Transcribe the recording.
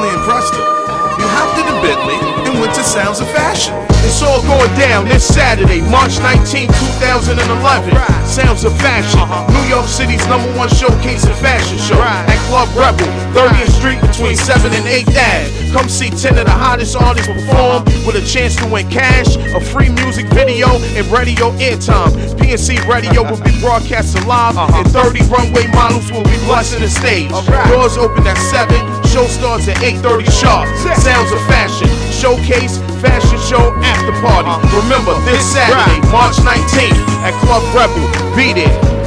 instantly impressed her. We hopped in the Bentley and went to Sounds of Fashion. It's all going down this Saturday, March 19, 2011. Sounds of Fashion, New York City's #1 showcase and fashion show at Club Rebel, 30th Street between 7th and 8th Ave. Come see 10 of the hottest artists perform with a chance to win cash, a free music video, and radio airtime. PNC Radio will be broadcasting live, and 30 runway models will be blessing the stage. Doors open at 7, show starts at 8:30 sharp. Sounds of Fashion, showcase, fashion show, after party. Remember, this Saturday, March 19th at Club Rebel. Be there.